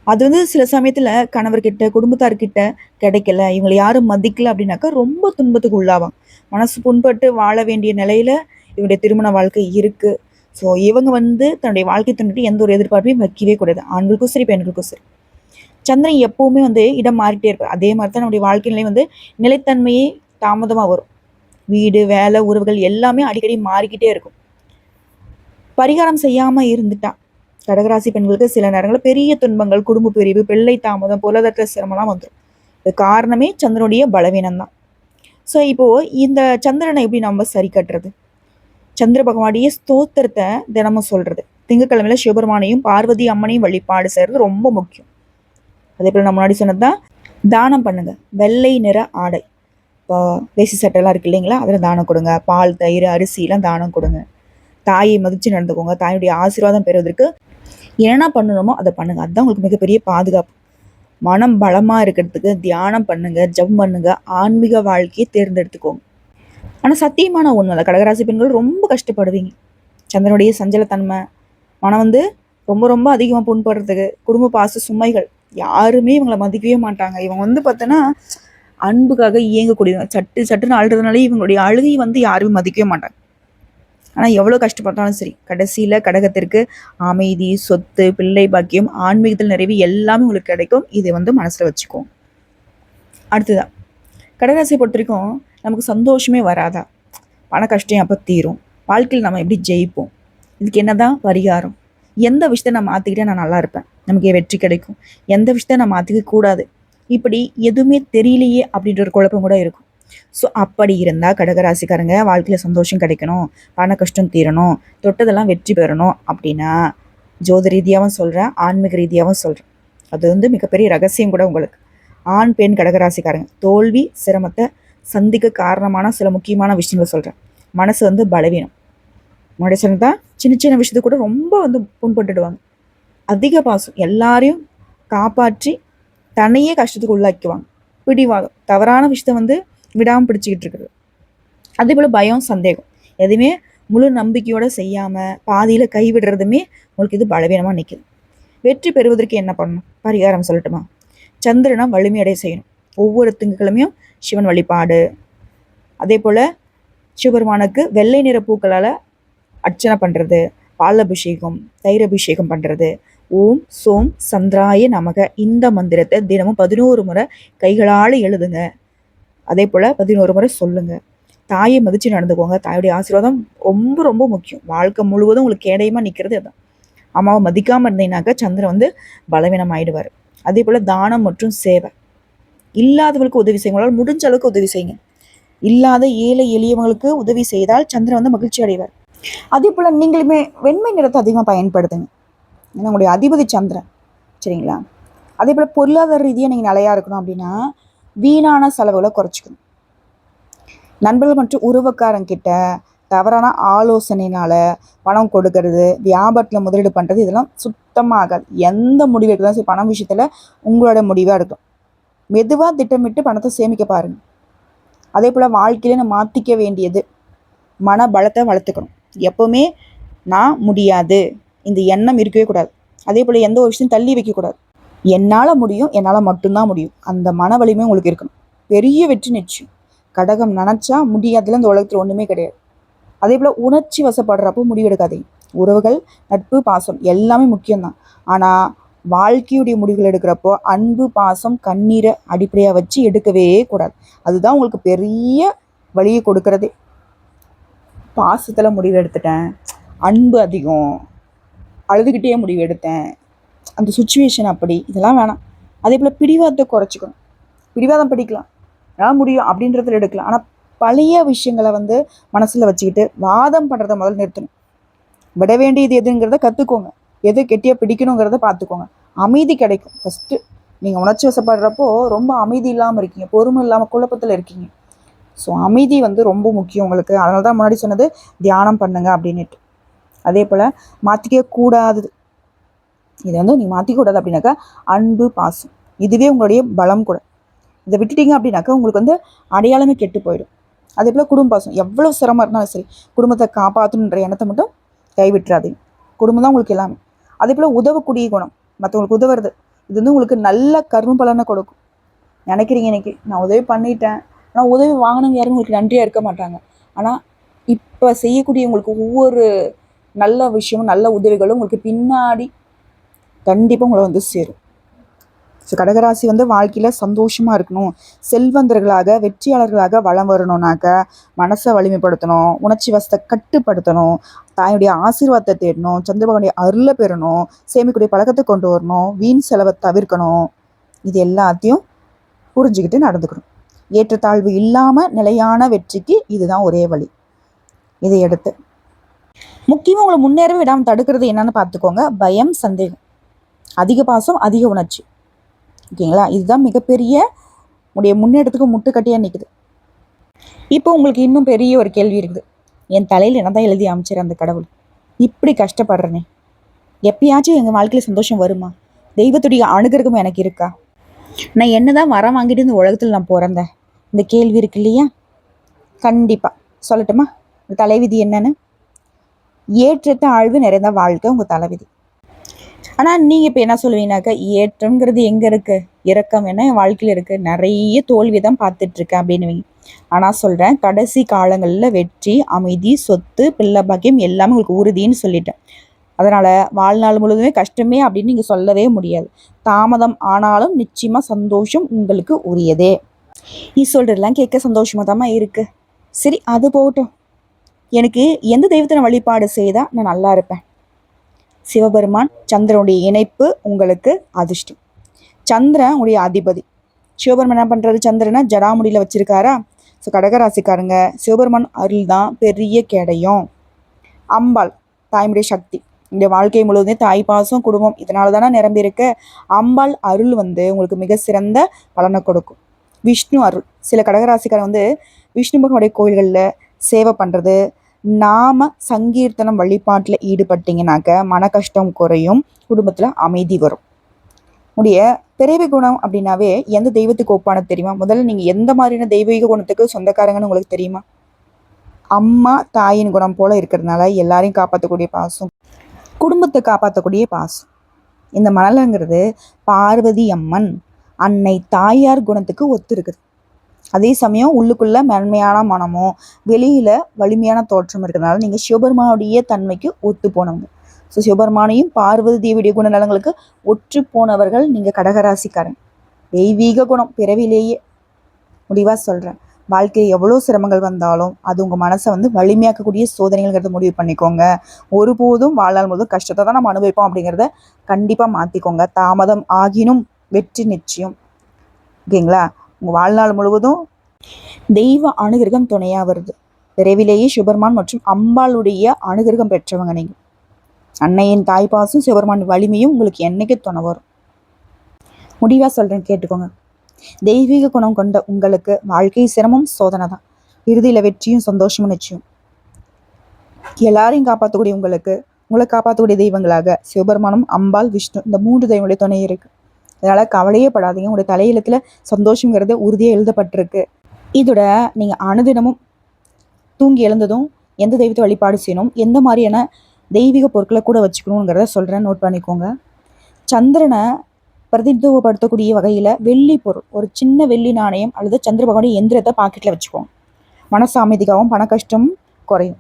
அது வந்து சில சமயத்தில் கணவர்கிட்ட, குடும்பத்தார்கிட்ட கிடைக்கல, இவங்களை யாரும் மதிக்கல அப்படின்னாக்கா ரொம்ப துன்பத்துக்கு உள்ளாவாங்க. மனசு புண்பட்டு வாழ வேண்டிய நிலையில் இவங்களுடைய திருமண வாழ்க்கை இருக்குது. ஸோ இவங்க வந்து தன்னுடைய வாழ்க்கை தன்னுடைய எந்த ஒரு எதிர்பார்ப்பையும் வைக்கவே கூடாது, ஆண்களுக்கும் சரி பெண்களுக்கும் சரி. சந்திரன் எப்போவுமே வந்து இடம் மாறிட்டே இருப்பார். அதே மாதிரி தான் நம்முடைய வாழ்க்கை நிலை வந்து நிலைத்தன்மையே தாமதமாக வரும். வீடு, வேலை, உறவுகள் எல்லாமே அடிக்கடி மாறிக்கிட்டே இருக்கும். பரிகாரம் செய்யாமல் இருந்துட்டா கடகராசி பெண்களுக்கு சில நேரங்களில் பெரிய துன்பங்கள், குடும்ப பிரிவு, பிள்ளை தாமதம், பொருளாதார சிரமம்லாம் வந்துடும். இது காரணமே சந்திரனுடைய பலவீனம் தான். ஸோ இப்போது இந்த சந்திரனை எப்படி நம்ம சரி கட்டுறது? சந்திர பகவானுடைய ஸ்தோத்திரத்தை தினமும் சொல்கிறது, திங்கட்கிழமையில சிவபெருமானையும் பார்வதி அம்மனையும் வழிபாடு செய்கிறது ரொம்ப முக்கியம். அதே போல் நான் முன்னாடி சொன்னதுதான், தானம் பண்ணுங்க. வெள்ளை நிற ஆடை, இப்போ வேசி சட்டைலாம் இருக்குது இல்லைங்களா, அதில் தானம் கொடுங்க. பால், தயிர், அரிசிலாம் தானம் கொடுங்க. தாயை மதித்து நடந்துக்கோங்க. தாயுடைய ஆசீர்வாதம் பெறுவதற்கு என்ன பண்ணணுமோ அதை பண்ணுங்க. அதுதான் உங்களுக்கு மிகப்பெரிய பாதுகாப்பு. மனம் பலமாக இருக்கிறதுக்கு தியானம் பண்ணுங்க, ஜபம் பண்ணுங்க, ஆன்மீக வாழ்க்கையை தேர்ந்தெடுத்துக்கோங்க. ஆனால் சத்தியமான உண்மை தான், கடகராசி பெண்கள் ரொம்ப கஷ்டப்படுவீங்க. சந்திரனுடைய சஞ்சலத்தன்மை, மனம் வந்து ரொம்ப ரொம்ப அதிகமாக புண்படுறதுக்கு, குடும்ப பாச சுமைகள், யாருமே இவங்களை மதிக்கவே மாட்டாங்க. இவங்க வந்து பார்த்தோன்னா அன்புக்காக இயங்கக்கூடியவங்க. சட்டுன்னு அழுறதுனாலே இவங்களுடைய அழுகை வந்து யாருமே மதிக்கவே மாட்டாங்க. ஆனால் எவ்வளோ கஷ்டப்பட்டாலும் சரி, கடைசியில் கடகத்திற்கு அமைதி, சொத்து, பிள்ளை பாக்கியம், ஆன்மீகத்தில் நிறைவு எல்லாமே உங்களுக்கு கிடைக்கும். இதை வந்து மனசில் வச்சுக்கோங்க. அடுத்ததான் கடகராசியை பொறுத்த வரைக்கும் நமக்கு சந்தோஷமே வராதா? பண கஷ்டம் எப்போ தீரும்? வாழ்க்கையில் நம்ம எப்படி ஜெயிப்போம்? இதுக்கு என்னதான் பரிகாரம்? எந்த விஷயத்தை நான் மாற்றிக்கிட்டே நான் நல்லா இருப்பேன், நமக்கு வெற்றி கிடைக்கும், எந்த விஷயத்தை நான் மாற்றிக்க கூடாது, இப்படி எதுவுமே தெரியலையே அப்படின்ற ஒரு குழப்பம் கூட இருக்கும். ஸோ அப்படி இருந்தால் கடகராசிக்காரங்க வாழ்க்கையில் சந்தோஷம் கிடைக்கணும், பண கஷ்டம் தீரணும், தொட்டதெல்லாம் வெற்றி பெறணும் அப்படின்னா ஜோதி ரீதியாகவும் சொல்கிறேன், ஆன்மீக ரீதியாகவும் சொல்கிறேன். அது வந்து மிகப்பெரிய ரகசியம் கூட உங்களுக்கு. ஆண் பெண் கடகராசிக்காரங்க தோல்வி சிரமத்தை சந்திக்க காரணமான சில முக்கியமான விஷயங்களை சொல்கிறேன். மனசு வந்து பலவீனம், முன்னாடி சொன்னதான் சின்ன சின்ன விஷயத்தை கூட ரொம்ப வந்து புண்பட்டுடுவாங்க. அதிக பாசம், எல்லாரையும் காப்பாற்றி தன்னையே கஷ்டத்துக்கு உள்ளாக்குவாங்க. பிடிவாதம், தவறான விஷயத்த வந்து விடாமல் பிடிச்சிக்கிட்டு இருக்கிறது. அதே போல் பயம், சந்தேகம், எதுவுமே முழு நம்பிக்கையோடு செய்யாமல் பாதியில் கைவிடுறதுமே உங்களுக்கு இது பலவீனமாக நிற்குது. வெற்றி பெறுவதற்கு என்ன பண்ணணும்? பரிகாரம் சொல்லட்டுமா? சந்திரனை வலிமையடைய செய்யணும். ஒவ்வொரு திங்கட்கிழமையும் சிவன் வழிபாடு, அதே போல் சிவபெருமானுக்கு வெள்ளை நிற பூக்களால் அர்ச்சனை பண்ணுறது, பால் அபிஷேகம், தயிர் அபிஷேகம் பண்ணுறது, ஓம் சோம் சந்திராய நமக இந்த மந்திரத்தை தினமும் 11 முறை கைகளால் எழுதுங்க. அதே போல் 11 முறை சொல்லுங்க. தாயை மதித்து நடந்துக்கோங்க. தாயுடைய ஆசீர்வாதம் ரொம்ப ரொம்ப முக்கியம். வாழ்க்கை முழுவதும் உங்களுக்கு கேடயமாக நிற்கிறது அதுதான். அம்மாவை மதிக்காமல் இருந்தீங்கன்னாக்கா சந்திரன் வந்து பலவீனம் ஆயிடுவார். அதே போல் தானம் மற்றும் சேவை, இல்லாதவர்களுக்கு உதவி செய்யுங்க. உங்களால் முடிஞ்ச அளவுக்கு உதவி செய்யுங்க. இல்லாத ஏழை எளியவங்களுக்கு உதவி செய்தால் சந்திரன் வந்து மகிழ்ச்சி அடைவார். அதே போல் நீங்களுமே வெண்மை நிறத்தை அதிகமாக பயன்படுத்துங்க. ஏன்னா உங்களுடைய அதிபதி சந்திரன், சரிங்களா? அதே போல் பொருளாதார ரீதியாக நீங்கள் நிலையாக இருக்கணும் அப்படின்னா வீணான செலவுகளை குறைச்சிக்கணும். நண்பர்கள் மற்றும் உறவுக்காரங்கிட்ட தவறான ஆலோசனையினால் பணம் கொடுக்கறது, வியாபாரத்தில் முதலீடு பண்ணுறது, இதெல்லாம் சுத்தமாக ஆகாது. எந்த முடிவு எடுக்கலாம் சரி, பணம் விஷயத்தில் உங்களோட முடிவாக எடுக்கும். மெதுவாக திட்டமிட்டு பணத்தை சேமிக்க பாருங்கள். அதே போல் வாழ்க்கையில நான் மாற்றிக்க வேண்டியது மன பலத்தை வளர்த்துக்கணும். எப்போவுமே நான் முடியாது இந்த எண்ணம் இருக்கவே கூடாது. அதே போல் எந்த ஒரு விஷயம் தள்ளி வைக்கக்கூடாது. என்னால் முடியும், என்னால் மட்டும்தான் முடியும், அந்த மன வலிமை உங்களுக்கு இருக்கணும். பெரிய வெற்றி நிச்சயம். கடகம் நினச்சா முடியாதுல இந்த உலகத்தில் ஒன்றுமே கிடையாது. அதே போல் உணர்ச்சி வசப்படுறப்போ முடிவெடுக்காதீங்க. உறவுகள், நட்பு, பாசம் எல்லாமே முக்கியம்தான். ஆனால் வாழ்க்கையுடைய முடிவுகள் எடுக்கிறப்போ அன்பு, பாசம், கண்ணீரை அடிப்படையாக வச்சு எடுக்கவே கூடாது. அதுதான் உங்களுக்கு பெரிய வழியை கொடுக்கறதே. பாசத்தில் முடிவு எடுத்துட்டேன், அன்பு அதிகம், அழுதுகிட்டே முடிவு எடுத்தேன், அந்த சுச்சுவேஷன் அப்படி, இதெல்லாம் வேணாம். அதே போல் பிடிவாதத்தை குறைச்சிக்கணும். பிடிவாதம் படிக்கலாம், என்னால் முடியும் அப்படின்றதுல எடுக்கலாம். ஆனால் பழைய விஷயங்களை வந்து மனசில் வச்சுக்கிட்டு வாதம் பண்ணுறத முதல்ல நிறுத்தணும். விட வேண்டியது எதுங்கிறத கற்றுக்கோங்க. எது கெட்டியாக பிடிக்கணுங்கிறத பார்த்துக்கோங்க. அமைதி கிடைக்கும். ஃபஸ்ட்டு நீங்கள் உணர்ச்சி வசப்படுறப்போ ரொம்ப அமைதி இல்லாமல் இருக்கீங்க, பொறுமை இல்லாமல் குழப்பத்தில் இருக்கீங்க. ஸோ அமைதி வந்து ரொம்ப முக்கியம் உங்களுக்கு. அதனால தான் முன்னாடி சொன்னது தியானம் பண்ணுங்க அப்படின்ட்டு. அதே போல் மாற்றிக்க கூடாது, இதை வந்து நீங்கள் மாற்றிக்கூடாது அப்படின்னாக்கா அன்பு, பாசம், இதுவே உங்களுடைய பலம் கூட. இதை விட்டுட்டீங்க அப்படின்னாக்கா உங்களுக்கு வந்து அடையாளமே கெட்டு போயிடும். அதே போல் குடும்ப பாசம், எவ்வளோ சிரமம் இருந்தாலும் சரி குடும்பத்தை காப்பாற்றணுன்ற எண்ணத்தை மட்டும் கைவிட்டுறாதீங்க. குடும்பம் தான் உங்களுக்கு எல்லாமே. அதே போல் உதவக்கூடிய குணம், மற்றவங்களுக்கு உதவுறது, இது வந்து உங்களுக்கு நல்ல கர்ம பலனை கொடுக்கும். நினைக்கிறீங்க இன்னைக்கு நான் உதவி பண்ணிட்டேன், ஆனால் உதவி வாங்கினவங்க யாரும் உங்களுக்கு நன்றியாக இருக்க மாட்டாங்க. ஆனால் இப்போ செய்யக்கூடிய உங்களுக்கு ஒவ்வொரு நல்ல விஷயமும் நல்ல உதவிகளும் உங்களுக்கு பின்னாடி கண்டிப்பாக உங்களை வந்து சேரும். ஸோ கடகராசி வந்து வாழ்க்கையில் சந்தோஷமாக இருக்கணும், செல்வந்தர்களாக வெற்றியாளர்களாக வளம் வரணும்னாக்க மனசை வலிமைப்படுத்தணும், உணர்ச்சி வசத்தை கட்டுப்படுத்தணும், தாயுடைய ஆசீர்வாதத்தை தேடணும், சந்திரபகவானுடைய அருளை பெறணும், சேமிக்கூடிய பழக்கத்தை கொண்டு வரணும், வீண் செலவை தவிர்க்கணும். இது எல்லாத்தையும் புரிஞ்சுக்கிட்டு நடந்துக்கணும். ஏற்றத்தாழ்வு இல்லாமல் நிலையான வெற்றிக்கு இதுதான் ஒரே வழி. இதை எடுத்து முக்கியமாக உங்களை முன்னேறவே விடாமல் தடுக்கிறது என்னன்னு பார்த்துக்கோங்க. பயம், சந்தேகம், அதிக பாசம், அதிக உணர்ச்சி. ஓகேங்களா? இதுதான் மிகப்பெரிய உடைய முன்னேற்றத்துக்கு முட்டுக்கட்டியாக நிற்குது. இப்போ உங்களுக்கு இன்னும் பெரிய ஒரு கேள்வி இருக்குது. என் தலையில் என்ன தான் எழுதி அமைச்சார் அந்த கடவுள், இப்படி கஷ்டப்படுறேனே, எப்பயாச்சும் எங்கள் வாழ்க்கையில் சந்தோஷம் வருமா? தெய்வத்துடைய அனுகிரகம் எனக்கு இருக்கா? நான் என்னதான் வரம் வாங்கிட்டு இந்த உலகத்தில் நான் பிறந்தேன்? இந்த கேள்வி இருக்கு இல்லையா? கண்டிப்பாக சொல்லட்டுமா தலைவிதி என்னன்னு? ஏற்றத்தை ஆழ்வு நிறைந்த வாழ்க்கை உங்கள் தலைவிதி. ஆனால் நீங்கள் இப்போ என்ன சொல்லுவீங்கனாக்கா, ஏற்றம்ங்கிறது எங்கே இருக்குது? இறக்கம் என்ன என் வாழ்க்கையில் இருக்குது, நிறைய தோல்வி தான் பார்த்துட்ருக்கேன் அப்படின்னுவீங்க. ஆனால் சொல்கிறேன், கடைசி காலங்களில் வெற்றி, அமைதி, சொத்து, பிள்ளை பாக்கியம் எல்லாமே உங்களுக்கு உறுதின்னு சொல்லிட்டேன். அதனால் வாழ்நாள் முழுவதுமே கஷ்டமே அப்படின்னு நீங்கள் சொல்லவே முடியாது. தாமதம் ஆனாலும் நிச்சயமாக சந்தோஷம் உங்களுக்கு உரியதே. நீ சொல்கிறதெல்லாம் கேட்க சந்தோஷமாக தாம்மா இருக்குது. சரி, அது போகட்டும். எனக்கு எந்த தெய்வத்தின வழிபாடு செய்தால் நான் நல்லா இருப்பேன்? சிவபெருமான் சந்திரனுடைய இணைப்பு உங்களுக்கு அதிர்ஷ்டம். சந்திரன் உடைய அதிபதி. சிவபெருமான் என்ன பண்ணுறாரு? சந்திரனை ஜடாமுடியில் வச்சிருக்காரா? ஸோ கடகராசிக்காரங்க சிவபெருமான் அருள் தான் பெரிய கேடயம். அம்பாள் தாய்முடைய சக்தி. இந்த வாழ்க்கை முழுவதும் தாய் பாசம் குடும்பம் இதனால தானே நிரம்பி இருக்க. அம்பாள் அருள் உங்களுக்கு மிக சிறந்த பலனை கொடுக்கும். விஷ்ணு அருள். சில கடகராசிக்காரங்க விஷ்ணு பகவானுடைய கோயில்களில் சேவை பண்ணுறது, நாம சங்கீர்த்தனம் வழிபாட்டில் ஈடுபட்டீங்கன்னாக்க மன கஷ்டம் குறையும், குடும்பத்தில் அமைதி வரும். உடைய பிறவி குணம் அப்படின்னாவே எந்த தெய்வத்துக்கு ஒப்பானது தெரியுமா? முதல்ல நீங்கள் எந்த மாதிரியான தெய்வீக குணத்துக்கு சொந்தக்காரங்கன்னு உங்களுக்கு தெரியுமா? அம்மா தாயின் குணம் போல இருக்கிறதுனால எல்லாரையும் காப்பாற்றக்கூடிய பாசம், குடும்பத்தை காப்பாற்றக்கூடிய பாசம். இந்த மணலங்கிறது பார்வதி அம்மன் அன்னை தாயார் குணத்துக்கு ஒத்து இருக்குது. அதே சமயம் உள்ளுக்குள்ள மென்மையான மனமும் வெளியில வலிமையான தோற்றம் இருக்கிறதுனால நீங்கள் சிவபெருமானுடைய தன்மைக்கு ஒத்து போனவங்க. ஸோ சிவபெருமானையும் பார்வதி தேவியுடைய குணநலங்களுக்கு ஒற்று போனவர்கள் நீங்கள் கடகராசிக்காரன். தெய்வீக குணம் பிறவிலேயே. முடிவாக சொல்கிறேன், வாழ்க்கையில் எவ்வளோ சிரமங்கள் வந்தாலும் அது உங்கள் மனசை வலிமையாக்கக்கூடிய சோதனைகள்ங்கிறத முடிவு பண்ணிக்கோங்க. ஒருபோதும் வாழ்நாள் முழுவதும் கஷ்டத்தை தான் நம்ம அனுபவிப்போம் அப்படிங்கிறத கண்டிப்பாக மாற்றிக்கோங்க. தாமதம் ஆகினும் வெற்றி நிச்சயம். ஓகேங்களா? உங்கள் வாழ்நாள் முழுவதும் தெய்வ அனுகிரகம் துணையாக வருது. விரைவிலேயே சிவபெருமான் மற்றும் அம்பாளுடைய அனுகிரகம் பெற்றவங்க நீங்கள். அன்னையின் தாய்ப்பாசும் சிவபெருமான் வலிமையும் உங்களுக்கு என்னைக்கு துணை வரும். முடிவாக சொல்கிறேன், கேட்டுக்கோங்க. தெய்வீக குணம் கொண்ட உங்களுக்கு வாழ்க்கை சிரமம் சோதனை தான், இறுதியில் வெற்றியும் சந்தோஷமும் நிச்சயம். எல்லாரையும் காப்பாற்றக்கூடிய உங்களுக்கு உங்களை காப்பாற்றக்கூடிய தெய்வங்களாக சிவபெருமானும் அம்பாள் விஷ்ணு இந்த 3 தெய்வங்களுடைய துணை இருக்குது. அதனால் கவலையே படாதீங்க. உங்களுடைய தலையெழுத்தில் சந்தோஷங்கிறது உறுதியாக எழுதப்பட்டிருக்கு. இதோட நீங்கள் அனுதினமும் தூங்கி எழுந்ததும் எந்த தெய்வத்தை வழிபாடு செய்யணும், எந்த மாதிரியான தெய்வீக பொருட்களை கூட வச்சுக்கணுங்கிறத சொல்கிறேன், நோட் பண்ணிக்கோங்க. சந்திரனை பிரதிநிதித்துவப்படுத்தக்கூடிய வகையில் வெள்ளி பொருள், ஒரு சின்ன வெள்ளி நாணயம் அல்லது சந்திர பகவானுடைய எந்திரத்தை பாக்கெட்டில் வச்சுக்கோங்க. மனசு அமைதிக்காகவும் பண கஷ்டம் குறையும்.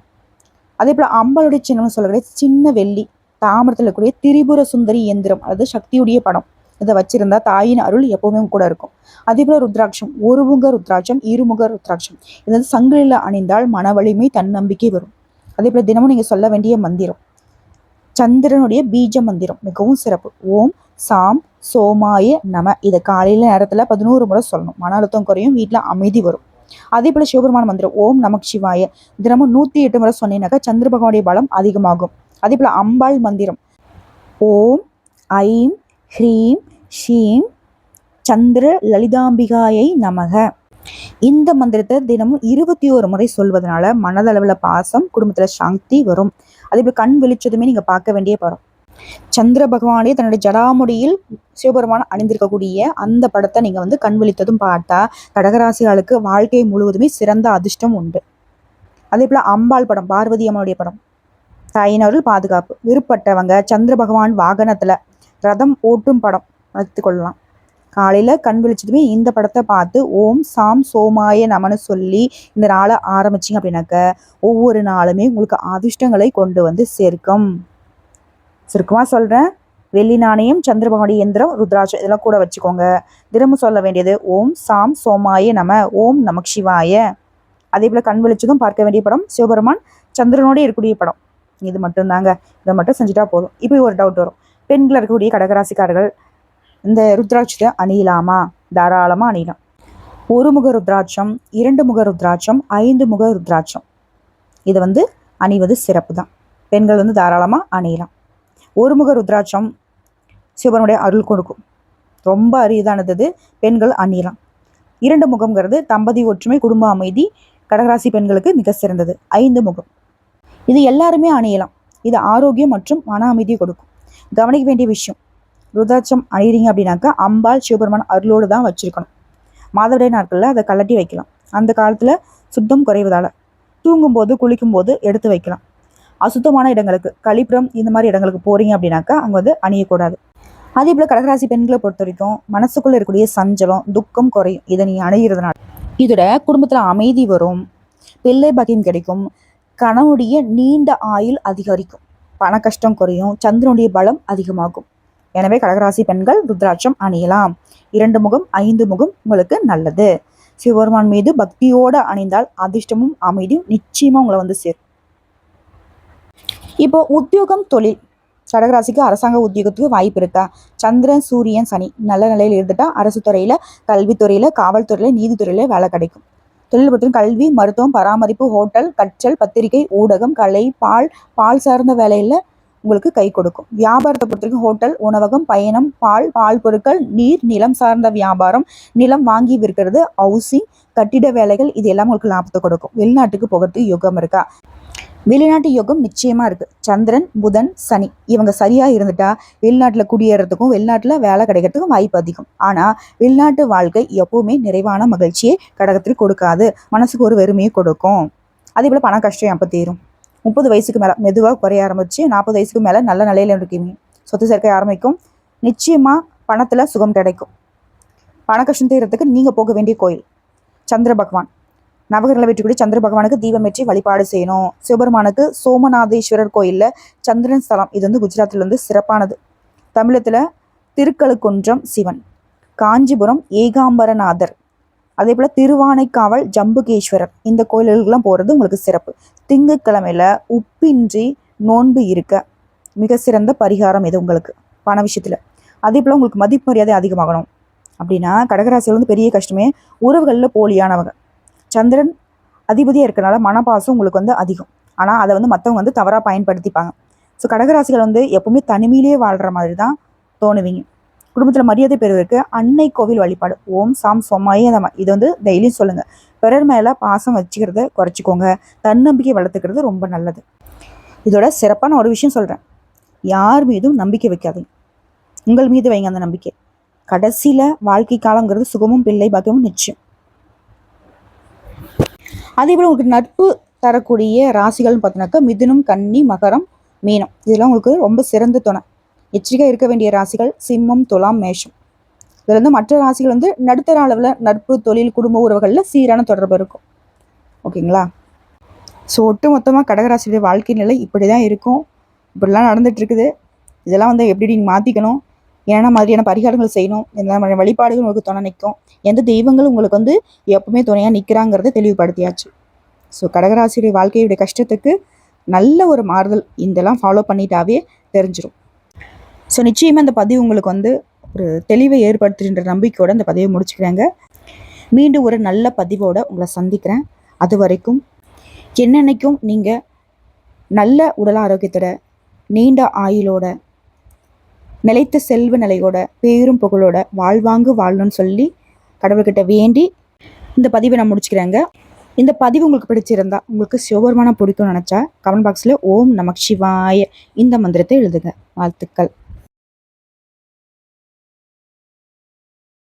அதே போல் அம்பாளுடைய சின்னம்னு சொல்லக்கூடிய சின்ன வெள்ளி தாமிரத்தில் இருக்கக்கூடிய திரிபுர சுந்தரி எந்திரம் அல்லது சக்தியுடைய படம் இதை வச்சிருந்தா தாயின் அருள் எப்பவுமே கூட இருக்கும். அதே போல ருத்ராட்சம், ஒருமுக ருத்ராட்சம், இருமுக ருத்ராட்சம் இது சங்கிலியில் அணிந்தால் மன வலிமை தன்னம்பிக்கை வரும். அதே போல தினமும் நீங்கள் சொல்ல வேண்டிய மந்திரம் சந்திரனுடைய பீஜ மந்திரம் மிகவும் சிறப்பு. ஓம் சாம் சோமாய நம. இதை காலையில நேரத்தில் 11 முறை சொல்லணும். மன அழுத்தம் குறையும், வீட்டில் அமைதி வரும். அதே போல சிவபெருமான மந்திரம் ஓம் நமக் சிவாய தினமும் 108 முறை சொன்னீங்கன்னாக்கா சந்திர பகவானுடைய பலம் அதிகமாகும். அதே போல அம்பாள் மந்திரம் ஓம் ஐம் ஹ்ரீம் ஷீம் சந்திர லலிதாம்பிகாயை நமக. இந்த மந்திரத்தை தினமும் 21 முறை சொல்வதனால மனதளவில் பாசம், குடும்பத்தில் சாந்தி வரும். அதே போல் கண் வெளிச்சதுமே நீங்கள் பார்க்க வேண்டிய படம் சந்திர பகவானே தன்னுடைய ஜடாமுடியில் சிவபெருமான் அணிந்திருக்கக்கூடிய அந்த படத்தை நீங்கள் கண் விழித்ததும் பார்த்தா கடகராசிகளுக்கு வாழ்க்கை முழுவதுமே சிறந்த அதிர்ஷ்டம் உண்டு. அதே போல் அம்பாள் படம், பார்வதி அம்மனுடைய படம், தாயினர்கள் பாதுகாப்பு. விருப்பப்பட்டவங்க சந்திர பகவான் வாகனத்தில் ரதம் ஓட்டும் படம் வைத்துக்கொள்ளலாம். காலையில் கண் விழிச்சதுமே இந்த படத்தை பார்த்து ஓம் சாம் சோமாய நமன்னு சொல்லி இந்த நாளை ஆரம்பிச்சிங்க அப்படின்னாக்க ஒவ்வொரு நாளுமே உங்களுக்கு அதிர்ஷ்டங்களை கொண்டு சேர்க்கும். சுருக்கமாக சொல்கிறேன், வெள்ளி நாணயம், சந்திர பகவானுடைய எந்திரம், ருத்ராட்சம் இதெல்லாம் கூட வச்சுக்கோங்க. தினமும் சொல்ல வேண்டியது ஓம் சாம் சோமாய நம, ஓம் நமக் சிவாய. அதே போல் கண் விழிச்சதும் பார்க்க வேண்டிய படம் சிவபெருமான் சந்திரனோடு இருக்கக்கூடிய படம். இது மட்டும்தாங்க. இதை மட்டும் செஞ்சுட்டா போதும். இப்போ ஒரு டவுட் வரும், பெண்கள் இருக்கக்கூடிய கடகராசிக்காரர்கள் இந்த ருத்ராட்சத்தை அணியலாமா? தாராளமாக அணியலாம். 1 முக ருத்ராட்சம், 2 முக ருத்ராட்சம், 5 முக ருத்ராட்சம் இதை அணிவது சிறப்பு தான். பெண்கள் தாராளமாக அணியலாம். 1 முக ருத்ராட்சம் சிவனுடைய அருள் கொடுக்கும், ரொம்ப அரிதானது, பெண்கள் அணியலாம். 2 முகம்ங்கிறது தம்பதி ஒற்றுமை, குடும்ப அமைதி, கடகராசி பெண்களுக்கு மிக சிறந்தது. 5 முகம் இது எல்லாருமே அணியலாம். இது ஆரோக்கியம் மற்றும் மன அமைதியை கொடுக்கும். கவனிக்க வேண்டிய விஷயம், ருத்ராட்சம் அணிகிறீங்க அப்படின்னாக்கா அம்பாள் சிவபெருமான் அருளோடு தான் வச்சுருக்கணும். மாதவிடாய் நாட்களில் அதை கலட்டி வைக்கலாம். அந்த காலத்தில் சுத்தம் குறைவதால் தூங்கும்போது குளிக்கும்போது எடுத்து வைக்கலாம். அசுத்தமான இடங்களுக்கு, கழிப்புறம் இந்த மாதிரி இடங்களுக்கு போகிறீங்க அப்படின்னாக்கா அங்கே வந்து அணியக்கூடாது. அதே போல் கடகராசி பெண்களை பொறுத்த வரைக்கும் மனசுக்குள்ளே இருக்கக்கூடிய சஞ்சலம், துக்கம் குறையும். இதை நீ அணுகிறதுனால இதோட குடும்பத்தில் அமைதி வரும், பிள்ளை பாக்கியம் கிடைக்கும், கணவனுடைய நீண்ட ஆயுள் அதிகரிக்கும், பண கஷ்டம் குறையும், சந்திரனுடைய பலம் அதிகமாகும். எனவே கடகராசி பெண்கள் ருத்ராட்சம் அணியலாம். 2 முகம் 5 முகம் உங்களுக்கு நல்லது. சிவபெருமான் மீது பக்தியோடு அணிந்தால் அதிர்ஷ்டமும் அமைதியும் நிச்சயமா உங்களை வந்து சேரும். இப்போ உத்தியோகம், தொழில், கடகராசிக்கு அரசாங்க உத்தியோகத்துக்கு வாய்ப்பு இருக்கா? சந்திரன் சூரியன் சனி நல்ல நிலையில் இருந்துட்டா அரசு துறையில, கல்வித்துறையில, காவல்துறையில, நீதித்துறையில வேலை கிடைக்கும். தொழில் பொறுத்தவரை கல்வி, மருத்துவம், பராமரிப்பு, ஹோட்டல், கற்றல், பத்திரிகை, ஊடகம், கலை, பால் சார்ந்த வேலையில் உங்களுக்கு கை கொடுக்கும். வியாபாரத்தை பொறுத்தவரைக்கும் ஹோட்டல், உணவகம், பயணம், பால் பொருட்கள், நீர், நிலம் சார்ந்த வியாபாரம், நிலம் வாங்கி விற்கிறது, ஹவுசிங், கட்டிட வேலைகள், இது எல்லாம் உங்களுக்கு லாபத்தை கொடுக்கும். வெளிநாட்டுக்கு போகிறதுக்கு யோகம் இருக்கா? வெளிநாட்டு யோகம் நிச்சயமா இருக்கு. சந்திரன், புதன், சனி இவங்க சரியா இருந்துட்டா வெளிநாட்டுல குடியேறதுக்கும் வெளிநாட்டுல வேலை கிடைக்கிறதுக்கும் வாய்ப்பு அதிகம். ஆனா வெளிநாட்டு வாழ்க்கை எப்பவுமே நிறைவான மகிழ்ச்சியை கடகத்திற்கு கொடுக்காது, மனசுக்கு ஒரு வெறுமையை கொடுக்கும். அதே போல பண கஷ்டம் எப்போ தீரும்? 30 வயசுக்கு மேல மெதுவாக குறைய ஆரம்பிச்சு 40 வயசுக்கு மேல நல்ல நிலையில இருக்கீங்க, சொத்து சேர்க்கை ஆரம்பிக்கும். நிச்சயமா பணத்துல சுகம் கிடைக்கும். பண கஷ்டம் தீர்றதுக்கு நீங்க போக வேண்டிய கோயில் சந்திர பகவான். நவகிரகங்களை வெற்றிக்கூடிய சந்திர பகவானுக்கு தீபம் ஏற்றி வழிபாடு செய்யணும். சிவபெருமானுக்கு சோமநாதேஸ்வரர் கோயிலில் சந்திரன் ஸ்தலம், இது வந்து குஜராத்தில் வந்து சிறப்பானது. தமிழத்தில் திருக்கழுக்குன்றம் சிவன், காஞ்சிபுரம் ஏகாம்பரநாதர், அதே போல் திருவானைக்காவல் ஜம்புகேஸ்வரர், இந்த கோயில்களுக்கெல்லாம் போகிறது உங்களுக்கு சிறப்பு. திங்கட்கிழமையில உப்பின்றி நோன்பு இருக்க மிக சிறந்த பரிகாரம் இது உங்களுக்கு பண விஷயத்தில். அதே போல் உங்களுக்கு மதிப்பு மரியாதை அதிகமாகணும் அப்படின்னா கடகராசியில் வந்து பெரிய கஷ்டமே உறவுகளில் போலியானவங்க. சந்திரன் அதிபதியாக இருக்கிறனால மனப்பாசம் உங்களுக்கு வந்து அதிகம். ஆனால் அதை வந்து மற்றவங்க வந்து தவறாக பயன்படுத்திப்பாங்க. ஸோ கடகராசிகள் வந்து எப்பவுமே தனிமையிலேயே வாழ்கிற மாதிரி தான் தோணுவீங்க. குடும்பத்தில் மரியாதை பெறுவதற்கு அன்னை கோவில் வழிபாடு, ஓம் சாம் சொம்மாயதமா, இது வந்து டெய்லியும் சொல்லுங்கள். பிறர் மேலே பாசம் வச்சுக்கிறத குறைச்சிக்கோங்க. தன்னம்பிக்கை வளர்த்துக்கிறது ரொம்ப நல்லது. இதோட சிறப்பான ஒரு விஷயம் சொல்கிறேன், யார் மீதும் நம்பிக்கை வைக்காதீங்க, உங்கள் மீது வைங்க அந்த நம்பிக்கை. கடைசியில் வாழ்க்கை காலங்கிறது சுகமும் பிள்ளை பாக்கியமும் நிச்சயம். அதே போல் உங்களுக்கு நட்பு தரக்கூடிய ராசிகள்னு பார்த்தீங்கன்னாக்கா மிதுனம், கன்னி, மகரம், மீனம், இதெல்லாம் உங்களுக்கு ரொம்ப சிறந்த துணை. எச்சரிக்கை இருக்க வேண்டிய ராசிகள் சிம்மம், துலாம், மேஷம். இதில் வந்து மற்ற ராசிகள் வந்து நடுத்தர அளவில் நட்பு, தொழில், குடும்ப உறவுகளில் சீரான தொடர்பு இருக்கும். ஓகேங்களா? ஸோ ஒட்டு மொத்தமாக கடகராசியுடைய வாழ்க்கை நிலை இப்படி தான் இருக்கும். இப்படிலாம் நடந்துட்டு இருக்குது. இதெல்லாம் வந்து எப்படி நீங்கள் மாற்றிக்கணும், என்ன மாதிரியான பரிகாரங்கள் செய்யணும், எந்த மாதிரி வழிபாடுகள் உங்களுக்கு துணை நிற்கும், எந்த தெய்வங்கள் உங்களுக்கு வந்து எப்பவுமே துணையாக நிற்கிறாங்கிறத தெளிவுபடுத்தியாச்சு. ஸோ கடகராசியுடைய வாழ்க்கையுடைய கஷ்டத்துக்கு நல்ல ஒரு மாறுதல் இதெல்லாம் ஃபாலோ பண்ணிட்டாவே தெரிஞ்சிடும். ஸோ நிச்சயமாக இந்த பதிவு உங்களுக்கு வந்து ஒரு தெளிவை ஏற்படுத்துகின்ற நம்பிக்கையோடு இந்த பதிவை முடிச்சுக்கிறேங்க. மீண்டும் ஒரு நல்ல பதிவோடு உங்களை சந்திக்கிறேன். அது வரைக்கும் என்னென்னைக்கும் நீங்கள் நல்ல உடல் ஆரோக்கியத்தோட, நீண்ட ஆயுளோட, நிலைத்த செல்வ நிலையோட, பேரும் புகழோட வாழ்வாங்கு வாழணும்னு சொல்லி கடவுள்கிட்ட வேண்டி இந்த பதிவை நான் முடிச்சுக்கிறேங்க. இந்த பதிவு உங்களுக்கு பிடிச்சிருந்தா, உங்களுக்கு சிவபெருமானை பிடிக்கும்னு நினச்சா கமெண்ட் பாக்ஸில் ஓம் நமக் சிவாய இந்த மந்திரத்தை எழுதுங்க. வாழ்த்துக்கள்.